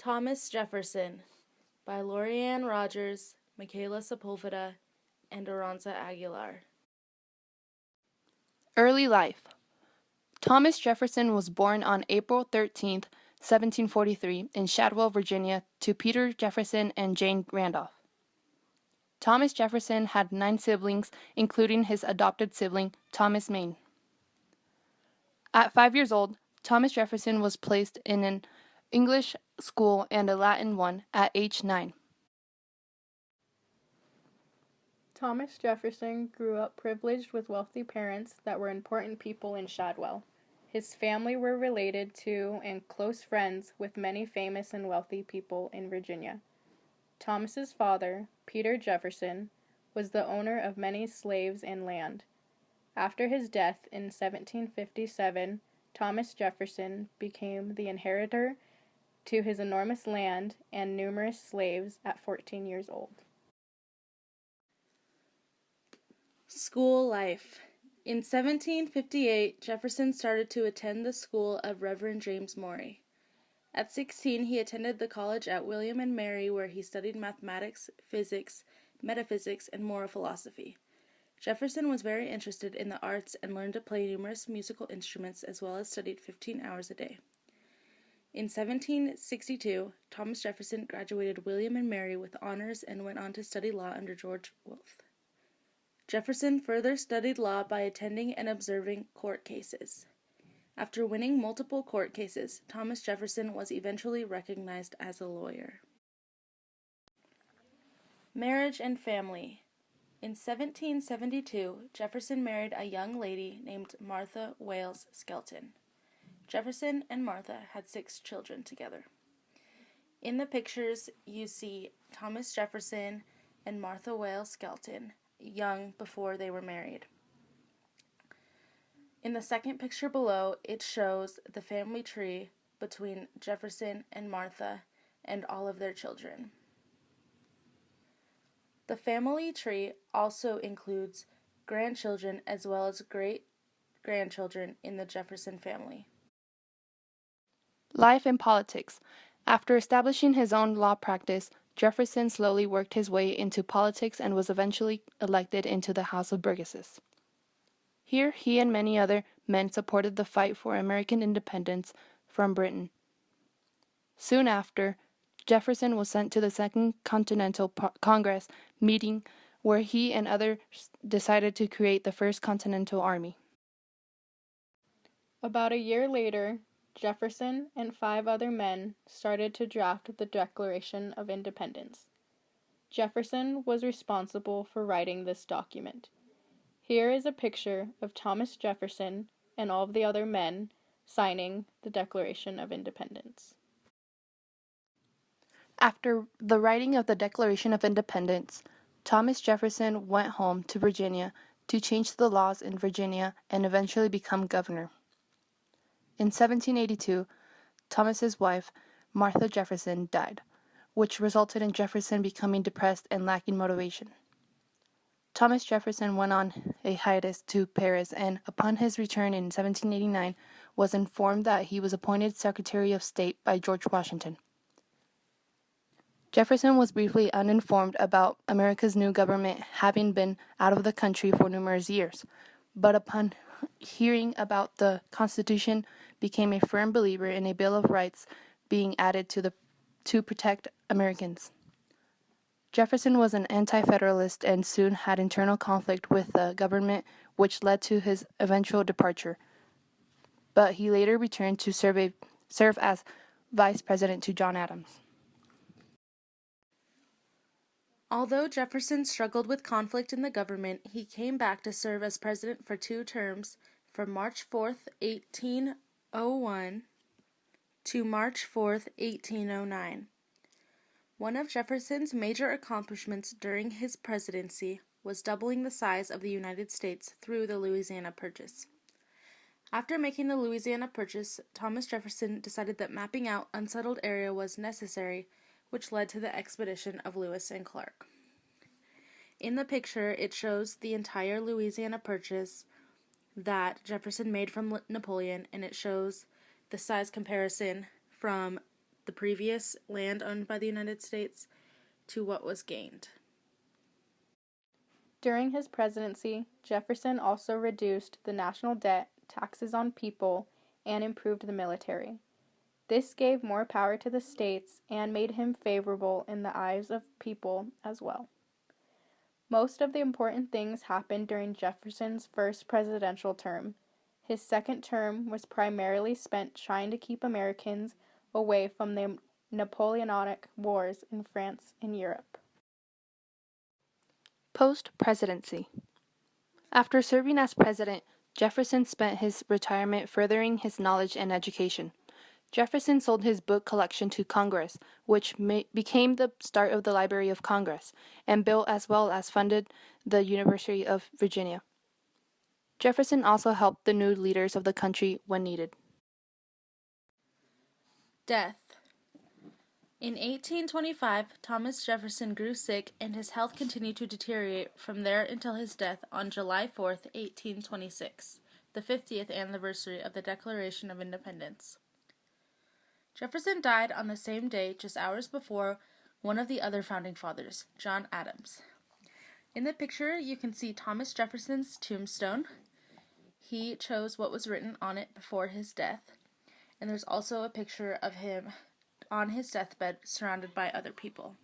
Thomas Jefferson by Lorianne Rogers, Michaela Sepulveda, and Aranza Aguilar. Early life. Thomas Jefferson was born on April 13, 1743, in Shadwell, Virginia, to Peter Jefferson and Jane Randolph. Thomas Jefferson had 9 siblings, including his adopted sibling, Thomas Maine. At 5 years old, Thomas Jefferson was placed in an English school and a Latin one at age 9. Thomas Jefferson grew up privileged with wealthy parents that were important people in Shadwell. His family were related to and close friends with many famous and wealthy people in Virginia. Thomas's father, Peter Jefferson, was the owner of many slaves and land. After his death in 1757, Thomas Jefferson became the inheritor to his enormous land and numerous slaves at 14 years old. School life. In 1758, Jefferson started to attend the school of Reverend James Morey. At 16, he attended the college at William and Mary, where he studied mathematics, physics, metaphysics, and moral philosophy. Jefferson was very interested in the arts and learned to play numerous musical instruments as well as studied 15 hours a day. In 1762, Thomas Jefferson graduated William and Mary with honors and went on to study law under George Wolfe. Jefferson further studied law by attending and observing court cases. After winning multiple court cases, Thomas Jefferson was eventually recognized as a lawyer. Marriage and family. In 1772, Jefferson married a young lady named Martha Wales Skelton. Jefferson and Martha had 6 children together. In the pictures, you see Thomas Jefferson and Martha Wales Skelton, young before they were married. In the second picture below, it shows the family tree between Jefferson and Martha and all of their children. The family tree also includes grandchildren as well as great-grandchildren in the Jefferson family. Life and politics. After establishing his own law practice, Jefferson slowly worked his way into politics and was eventually elected into the House of Burgesses. Here, he and many other men supported the fight for American independence from Britain. Soon after, Jefferson was sent to the Second Continental Congress meeting, where he and others decided to create the First Continental Army. About a year later, Jefferson and 5 other men started to draft the Declaration of Independence. Jefferson was responsible for writing this document. Here is a picture of Thomas Jefferson and all of the other men signing the Declaration of Independence. After the writing of the Declaration of Independence, Thomas Jefferson went home to Virginia to change the laws in Virginia and eventually become governor. In 1782, Thomas's wife, Martha Jefferson, died, which resulted in Jefferson becoming depressed and lacking motivation. Thomas Jefferson went on a hiatus to Paris and, upon his return in 1789, was informed that he was appointed Secretary of State by George Washington. Jefferson was briefly uninformed about America's new government, having been out of the country for numerous years, but upon hearing about the Constitution, became a firm believer in a Bill of Rights being added to protect Americans. Jefferson was an anti-federalist and soon had internal conflict with the government, which led to his eventual departure. But he later returned to serve as vice president to John Adams. Although Jefferson struggled with conflict in the government, he came back to serve as president for 2 terms from March 4th, 1801 to March 4th, 1809. One of Jefferson's major accomplishments during his presidency was doubling the size of the United States through the Louisiana Purchase. After making the Louisiana Purchase, Thomas Jefferson decided that mapping out unsettled area was necessary, which led to the expedition of Lewis and Clark. In the picture, it shows the entire Louisiana Purchase that Jefferson made from Napoleon, and it shows the size comparison from the previous land owned by the United States to what was gained. During his presidency, Jefferson also reduced the national debt, taxes on people, and improved the military. This gave more power to the states and made him favorable in the eyes of people as well. Most of the important things happened during Jefferson's first presidential term. His second term was primarily spent trying to keep Americans away from the Napoleonic Wars in France and Europe. Post-presidency. After serving as president, Jefferson spent his retirement furthering his knowledge and education. Jefferson sold his book collection to Congress, which became the start of the Library of Congress, and built as well as funded the University of Virginia. Jefferson also helped the new leaders of the country when needed. Death. In 1825, Thomas Jefferson grew sick and his health continued to deteriorate from there until his death on July 4, 1826, the 50th anniversary of the Declaration of Independence. Jefferson died on the same day, just hours before, one of the other founding fathers, John Adams. In the picture, you can see Thomas Jefferson's tombstone. He chose what was written on it before his death, and there's also a picture of him on his deathbed surrounded by other people.